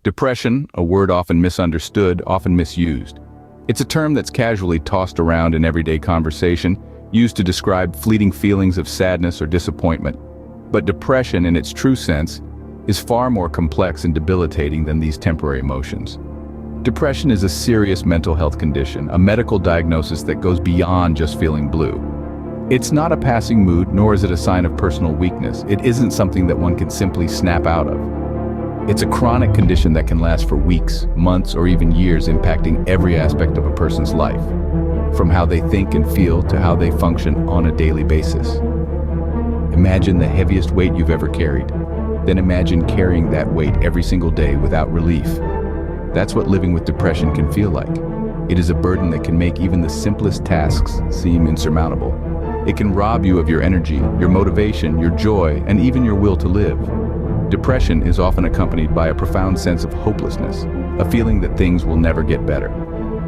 Depression, a word often misunderstood, often misused. It's a term that's casually tossed around in everyday conversation, used to describe fleeting feelings of sadness or disappointment. But depression, in its true sense, is far more complex and debilitating than these temporary emotions. Depression is a serious mental health condition, a medical diagnosis that goes beyond just feeling blue. It's not a passing mood, nor is it a sign of personal weakness. It isn't something that one can simply snap out of. It's a chronic condition that can last for weeks, months, or even years, impacting every aspect of a person's life, from how they think and feel to how they function on a daily basis. Imagine the heaviest weight you've ever carried. Then imagine carrying that weight every single day without relief. That's what living with depression can feel like. It is a burden that can make even the simplest tasks seem insurmountable. It can rob you of your energy, your motivation, your joy, and even your will to live. Depression is often accompanied by a profound sense of hopelessness, a feeling that things will never get better.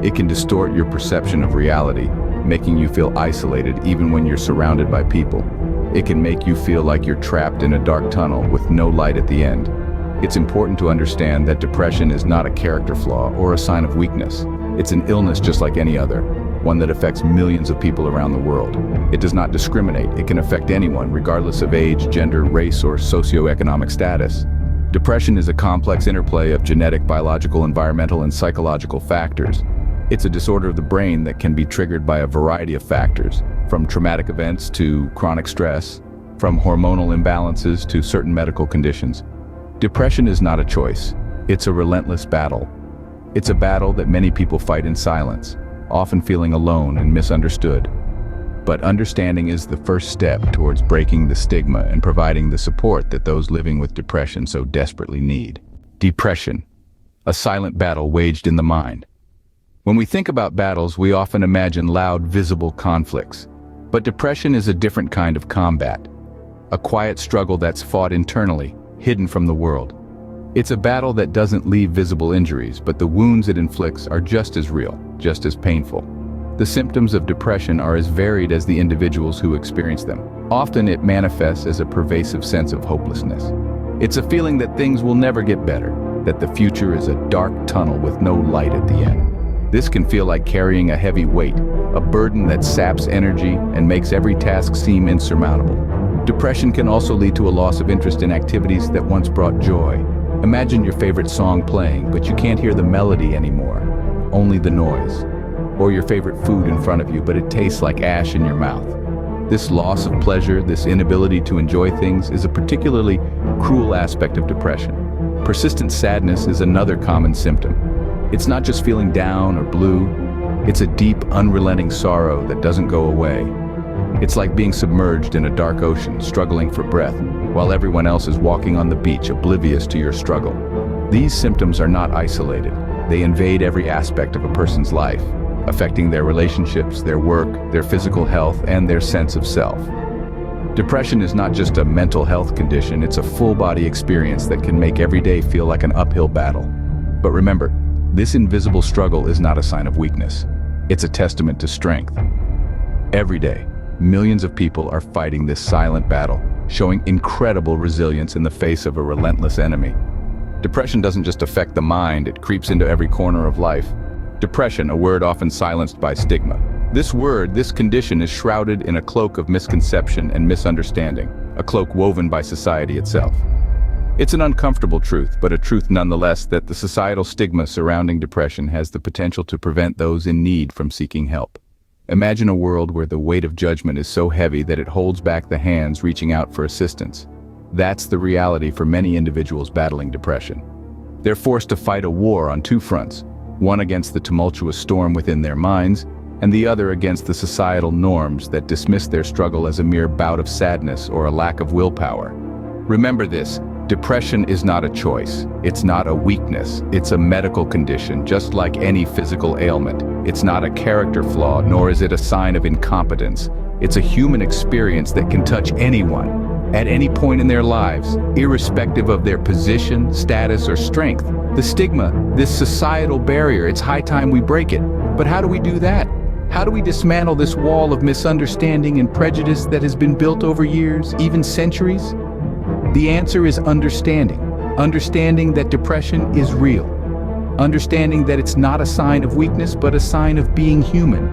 It can distort your perception of reality, making you feel isolated even when you're surrounded by people. It can make you feel like you're trapped in a dark tunnel with no light at the end. It's important to understand that depression is not a character flaw or a sign of weakness. It's an illness just like any other, one that affects millions of people around the world. It does not discriminate. It can affect anyone, regardless of age, gender, race, or socioeconomic status. Depression is a complex interplay of genetic, biological, environmental, and psychological factors. It's a disorder of the brain that can be triggered by a variety of factors, from traumatic events to chronic stress, from hormonal imbalances to certain medical conditions. Depression is not a choice. It's a relentless battle. It's a battle that many people fight in silence, often feeling alone and misunderstood. But understanding is the first step towards breaking the stigma and providing the support that those living with depression so desperately need. Depression, a silent battle waged in the mind. When we think about battles, we often imagine loud, visible conflicts. But depression is a different kind of combat, a quiet struggle that's fought internally, hidden from the world. It's a battle that doesn't leave visible injuries, but the wounds it inflicts are just as real, just as painful. The symptoms of depression are as varied as the individuals who experience them. Often it manifests as a pervasive sense of hopelessness. It's a feeling that things will never get better, that the future is a dark tunnel with no light at the end. This can feel like carrying a heavy weight, a burden that saps energy and makes every task seem insurmountable. Depression can also lead to a loss of interest in activities that once brought joy. Imagine your favorite song playing, but you can't hear the melody anymore, only the noise. Or your favorite food in front of you, but it tastes like ash in your mouth. This loss of pleasure, this inability to enjoy things, is a particularly cruel aspect of depression. Persistent sadness is another common symptom. It's not just feeling down or blue, it's a deep, unrelenting sorrow that doesn't go away. It's like being submerged in a dark ocean, struggling for breath, while everyone else is walking on the beach, oblivious to your struggle. These symptoms are not isolated. They invade every aspect of a person's life, affecting their relationships, their work, their physical health, and their sense of self. Depression is not just a mental health condition, it's a full-body experience that can make every day feel like an uphill battle. But remember, this invisible struggle is not a sign of weakness. It's a testament to strength. Every day, millions of people are fighting this silent battle, showing incredible resilience in the face of a relentless enemy. Depression doesn't just affect the mind, it creeps into every corner of life. Depression, a word often silenced by stigma. This condition is shrouded in a cloak of misconception and misunderstanding, a cloak woven by society itself. It's an uncomfortable truth, but a truth nonetheless, that the societal stigma surrounding depression has the potential to prevent those in need from seeking help. Imagine a world where the weight of judgment is so heavy that it holds back the hands reaching out for assistance. That's the reality for many individuals battling depression. They're forced to fight a war on two fronts, one against the tumultuous storm within their minds, and the other against the societal norms that dismiss their struggle as a mere bout of sadness or a lack of willpower. Remember this, depression is not a choice. It's not a weakness. It's a medical condition, just like any physical ailment. It's not a character flaw, nor is it a sign of incompetence. It's a human experience that can touch anyone, at any point in their lives, irrespective of their position, status, or strength. The stigma, this societal barrier, it's high time we break it. But how do we do that? How do we dismantle this wall of misunderstanding and prejudice that has been built over years, even centuries? The answer is understanding. Understanding that depression is real. Understanding that it's not a sign of weakness, but a sign of being human.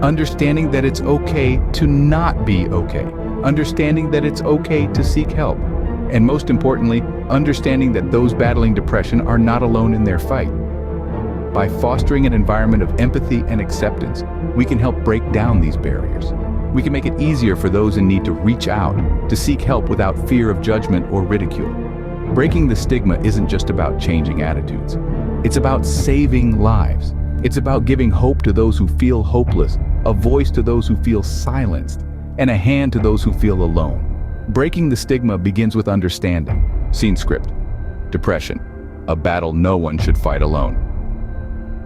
Understanding that it's okay to not be okay. Understanding that it's okay to seek help. And most importantly, understanding that those battling depression are not alone in their fight. By fostering an environment of empathy and acceptance, we can help break down these barriers. We can make it easier for those in need to reach out, to seek help without fear of judgment or ridicule. Breaking the stigma isn't just about changing attitudes. It's about saving lives. It's about giving hope to those who feel hopeless, a voice to those who feel silenced, and a hand to those who feel alone. Breaking the stigma begins with understanding. Scene script. Depression, a battle no one should fight alone.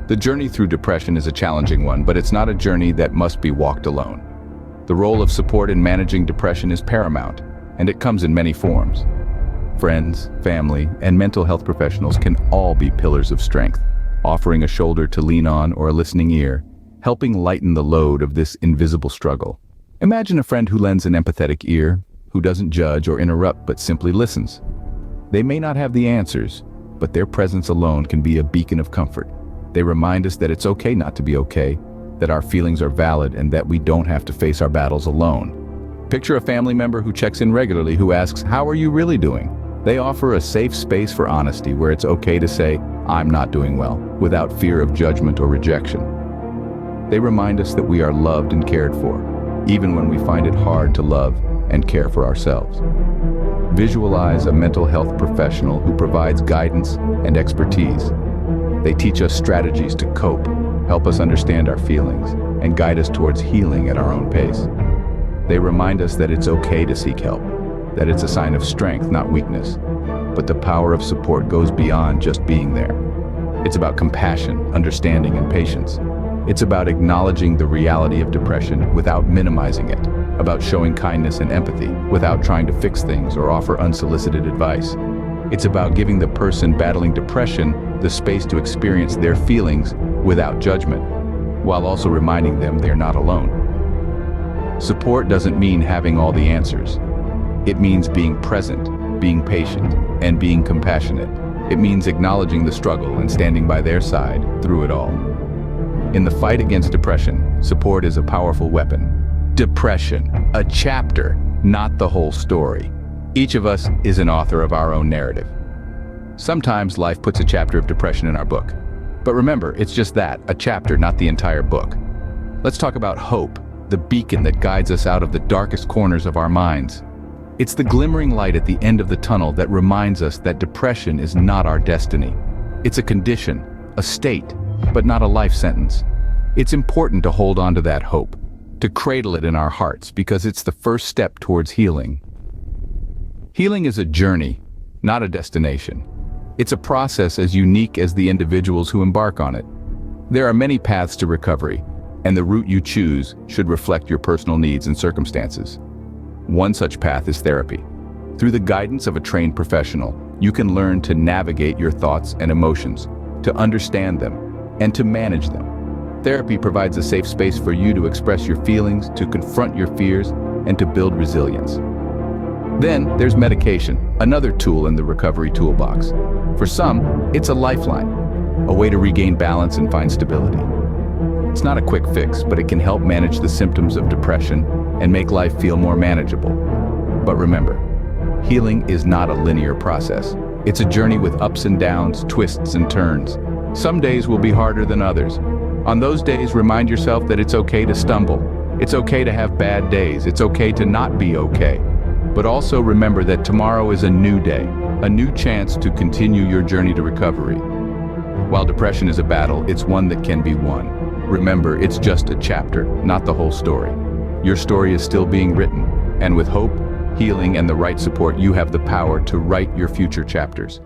The journey through depression is a challenging one, but it's not a journey that must be walked alone. The role of support in managing depression is paramount, and it comes in many forms. Friends, family, and mental health professionals can all be pillars of strength, offering a shoulder to lean on or a listening ear, helping lighten the load of this invisible struggle. Imagine a friend who lends an empathetic ear, who doesn't judge or interrupt but simply listens. They may not have the answers, but their presence alone can be a beacon of comfort. They remind us that it's okay not to be okay, that our feelings are valid, and that we don't have to face our battles alone. Picture a family member who checks in regularly, who asks, "How are you really doing?" They offer a safe space for honesty where it's okay to say, "I'm not doing well," without fear of judgment or rejection. They remind us that we are loved and cared for, even when we find it hard to love and care for ourselves. Visualize a mental health professional who provides guidance and expertise. They teach us strategies to cope, help us understand our feelings, and guide us towards healing at our own pace. They remind us that it's okay to seek help, that it's a sign of strength, not weakness. But the power of support goes beyond just being there. It's about compassion, understanding, and patience. It's about acknowledging the reality of depression without minimizing it, about showing kindness and empathy without trying to fix things or offer unsolicited advice. It's about giving the person battling depression the space to experience their feelings without judgment, while also reminding them they're not alone. Support doesn't mean having all the answers. It means being present, being patient, and being compassionate. It means acknowledging the struggle and standing by their side through it all. In the fight against depression, support is a powerful weapon. Depression, a chapter, not the whole story. Each of us is an author of our own narrative. Sometimes life puts a chapter of depression in our book. But remember, it's just that, a chapter, not the entire book. Let's talk about hope, the beacon that guides us out of the darkest corners of our minds. It's the glimmering light at the end of the tunnel that reminds us that depression is not our destiny. It's a condition, a state, but not a life sentence. It's important to hold on to that hope, to cradle it in our hearts, because it's the first step towards healing. Healing is a journey, not a destination. It's a process as unique as the individuals who embark on it. There are many paths to recovery, and the route you choose should reflect your personal needs and circumstances. One such path is therapy. Through the guidance of a trained professional, you can learn to navigate your thoughts and emotions, to understand them, and to manage them. Therapy provides a safe space for you to express your feelings, to confront your fears, and to build resilience. Then there's medication, another tool in the recovery toolbox. For some, it's a lifeline, a way to regain balance and find stability. It's not a quick fix, but it can help manage the symptoms of depression and make life feel more manageable. But remember, healing is not a linear process. It's a journey with ups and downs, twists and turns. Some days will be harder than others. On those days, remind yourself that it's okay to stumble. It's okay to have bad days. It's okay to not be okay. But also remember that tomorrow is a new day, a new chance to continue your journey to recovery. While depression is a battle, it's one that can be won. Remember, it's just a chapter, not the whole story. Your story is still being written, and with hope, healing, and the right support, you have the power to write your future chapters.